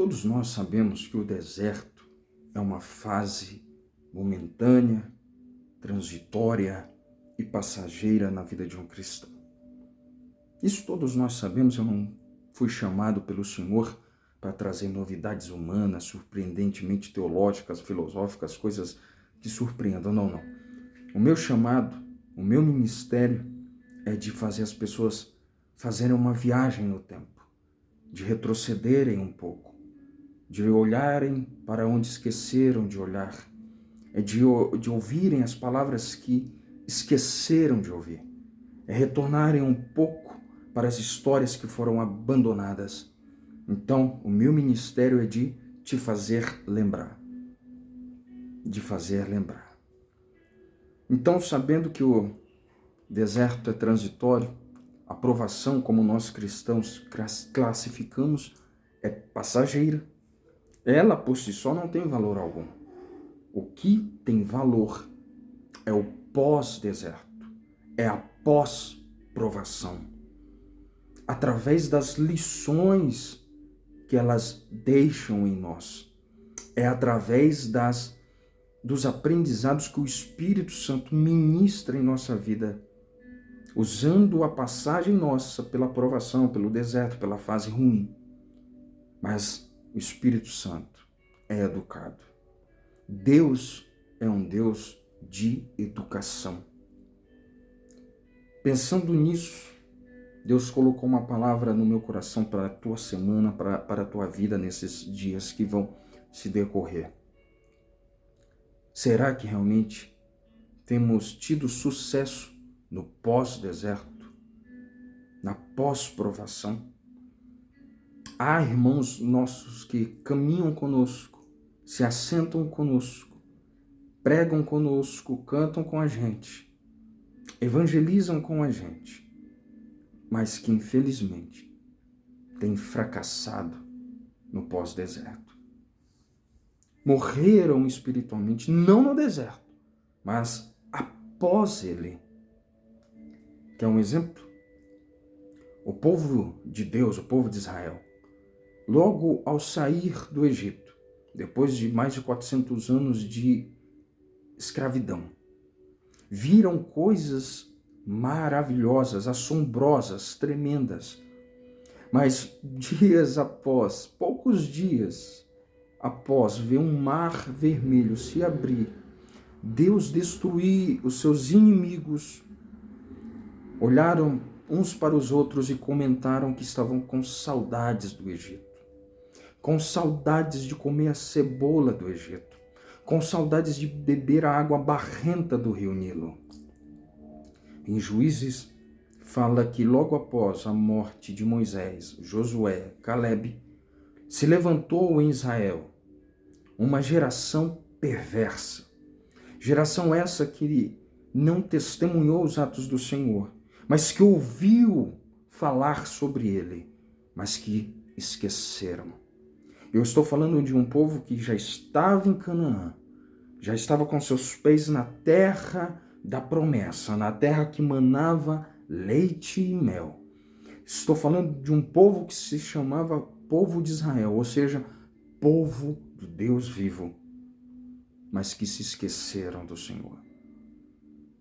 Todos nós sabemos que o deserto é uma fase momentânea, transitória e passageira na vida de um cristão. Isso todos nós sabemos. Eu não fui chamado pelo Senhor para trazer novidades humanas, surpreendentemente teológicas, filosóficas, coisas que surpreendam. Não. O meu chamado, o meu ministério é de fazer as pessoas fazerem uma viagem no tempo, de retrocederem um pouco, de olharem para onde esqueceram de olhar, é de ouvirem as palavras que esqueceram de ouvir, é retornarem um pouco para as histórias que foram abandonadas. Então, o meu ministério é de te fazer lembrar, de fazer lembrar. Então, sabendo que o deserto é transitório, a provação, como nós cristãos classificamos, é passageira. Ela por si só não tem valor algum. O que tem valor é o pós-deserto, é a pós-provação. Através das lições que elas deixam em nós, é através dos aprendizados que o Espírito Santo ministra em nossa vida, usando a passagem nossa pela provação, pelo deserto, pela fase ruim. Mas o Espírito Santo é educado. Deus é um Deus de educação. Pensando nisso, Deus colocou uma palavra no meu coração para a tua semana, para a tua vida nesses dias que vão se decorrer. Será que realmente temos tido sucesso no pós-deserto, na pós-provação? Há irmãos nossos que caminham conosco, se assentam conosco, pregam conosco, cantam com a gente, evangelizam com a gente, mas que infelizmente têm fracassado no pós-deserto. Morreram espiritualmente, não no deserto, mas após ele. Quer um exemplo? O povo de Deus, o povo de Israel, logo ao sair do Egito, depois de mais de 400 anos de escravidão, viram coisas maravilhosas, assombrosas, tremendas. Mas poucos dias após ver um mar vermelho se abrir, Deus destruir os seus inimigos, olharam uns para os outros e comentaram que estavam com saudades do Egito, com saudades de comer a cebola do Egito, com saudades de beber a água barrenta do rio Nilo. Em Juízes, fala que logo após a morte de Moisés, Josué, Calebe, se levantou em Israel uma geração perversa. Geração essa que não testemunhou os atos do Senhor, mas que ouviu falar sobre ele, mas que esqueceram. Eu estou falando de um povo que já estava em Canaã, já estava com seus pés na terra da promessa, na terra que manava leite e mel. Estou falando de um povo que se chamava povo de Israel, ou seja, povo do Deus vivo, mas que se esqueceram do Senhor.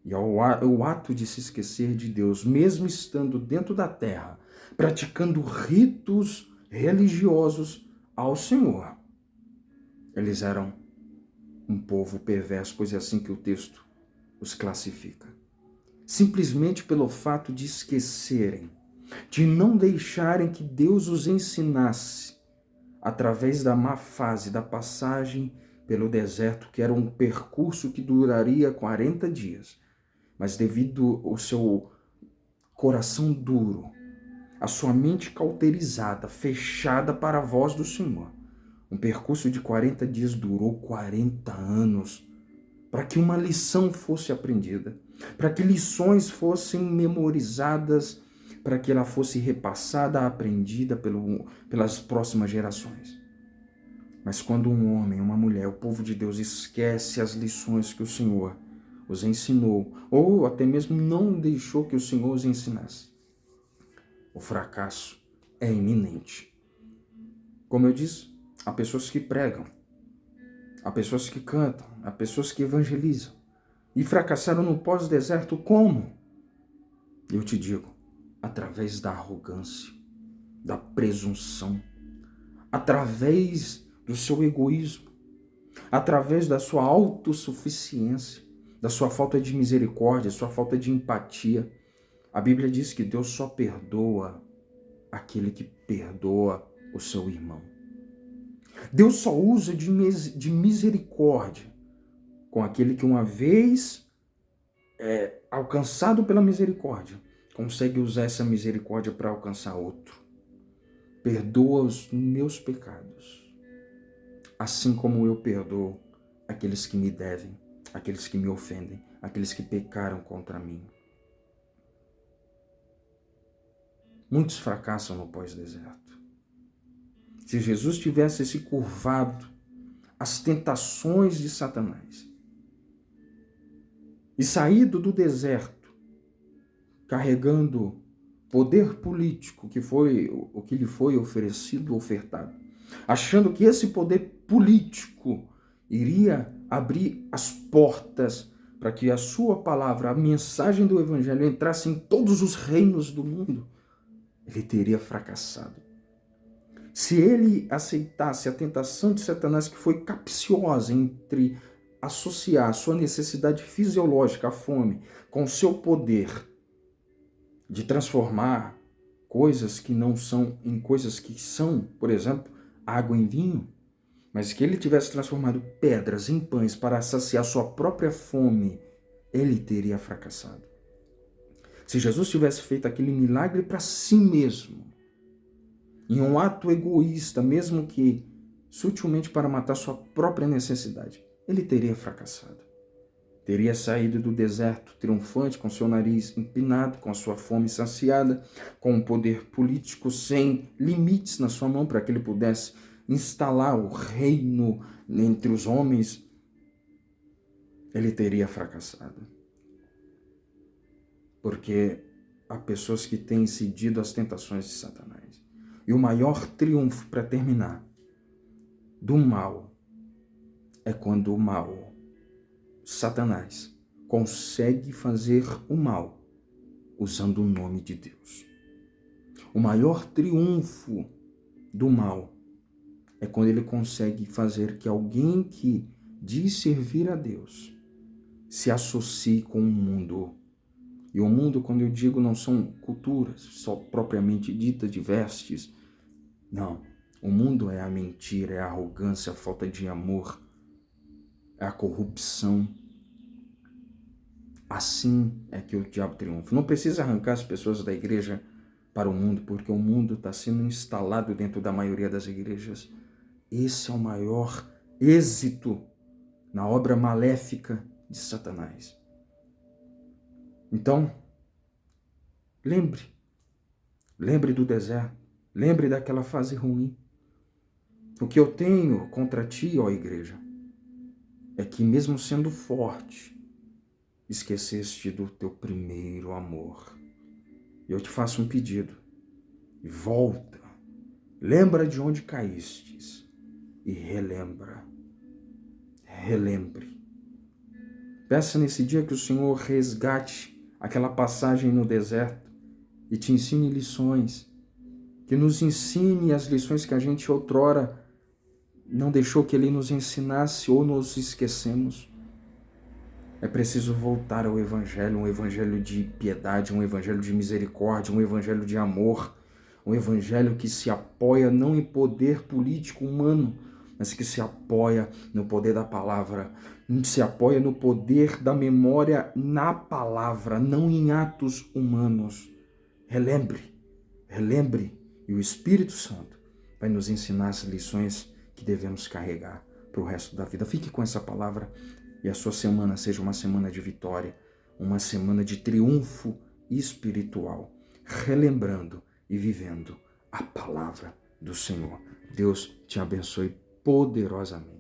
E o ato de se esquecer de Deus, mesmo estando dentro da terra, praticando ritos religiosos ao Senhor, eles eram um povo perverso, pois é assim que o texto os classifica. Simplesmente pelo fato de esquecerem, de não deixarem que Deus os ensinasse através da má fase, da passagem pelo deserto, que era um percurso que duraria 40 dias. Mas devido ao seu coração duro, a sua mente cauterizada, fechada para a voz do Senhor, um percurso de 40 dias durou 40 anos, para que uma lição fosse aprendida, para que lições fossem memorizadas, para que ela fosse repassada, aprendida pelas próximas gerações. Mas quando um homem, uma mulher, o povo de Deus esquece as lições que o Senhor os ensinou, ou até mesmo não deixou que o Senhor os ensinasse, o fracasso é iminente. Como eu disse, há pessoas que pregam, há pessoas que cantam, há pessoas que evangelizam e fracassaram no pós-deserto como? Eu te digo, através da arrogância, da presunção, através do seu egoísmo, através da sua autossuficiência, da sua falta de misericórdia, sua falta de empatia. A Bíblia diz que Deus só perdoa aquele que perdoa o seu irmão. Deus só usa de misericórdia com aquele que uma vez alcançado pela misericórdia, consegue usar essa misericórdia para alcançar outro. Perdoa os meus pecados, assim como eu perdoo aqueles que me devem, aqueles que me ofendem, aqueles que pecaram contra mim. Muitos fracassam no pós-deserto. Se Jesus tivesse se curvado às tentações de Satanás e saído do deserto carregando poder político, que foi o que lhe foi oferecido, ofertado, achando que esse poder político iria abrir as portas para que a sua palavra, a mensagem do evangelho entrasse em todos os reinos do mundo, ele teria fracassado. Se ele aceitasse a tentação de Satanás, que foi capciosa entre associar a sua necessidade fisiológica, a fome, com o seu poder de transformar coisas que não são em coisas que são, por exemplo, água em vinho, mas que ele tivesse transformado pedras em pães para saciar sua própria fome, ele teria fracassado. Se Jesus tivesse feito aquele milagre para si mesmo, em um ato egoísta, mesmo que sutilmente para matar sua própria necessidade, ele teria fracassado. Teria saído do deserto triunfante, com seu nariz empinado, com a sua fome saciada, com um poder político sem limites na sua mão para que ele pudesse instalar o reino entre os homens. Ele teria fracassado. Porque há pessoas que têm cedido às tentações de Satanás. E o maior triunfo, para terminar, do mal é quando o mal, Satanás, consegue fazer o mal usando o nome de Deus. O maior triunfo do mal é quando ele consegue fazer que alguém que diz servir a Deus se associe com o mundo. E o mundo, quando eu digo, não são culturas só propriamente ditas de vestes. Não. O mundo é a mentira, é a arrogância, a falta de amor, é a corrupção. Assim é que o diabo triunfa. Não precisa arrancar as pessoas da igreja para o mundo, porque o mundo está sendo instalado dentro da maioria das igrejas. Esse é o maior êxito na obra maléfica de Satanás. Então, lembre do deserto, lembre daquela fase ruim. O que eu tenho contra ti, ó igreja, é que mesmo sendo forte, esqueceste do teu primeiro amor. E eu te faço um pedido. Volta, lembra de onde caístes e relembre. Peça nesse dia que o Senhor resgate aquela passagem no deserto e te ensine lições, que nos ensine as lições que a gente outrora não deixou que Ele nos ensinasse ou nos esquecemos. É preciso voltar ao Evangelho, um Evangelho de piedade, um Evangelho de misericórdia, um Evangelho de amor, um Evangelho que se apoia não em poder político humano, mas que se apoia no poder da palavra, se apoia no poder da memória na palavra, não em atos humanos. Relembre, e o Espírito Santo vai nos ensinar as lições que devemos carregar para o resto da vida. Fique com essa palavra e a sua semana seja uma semana de vitória, uma semana de triunfo espiritual, relembrando e vivendo a palavra do Senhor. Deus te abençoe poderosamente.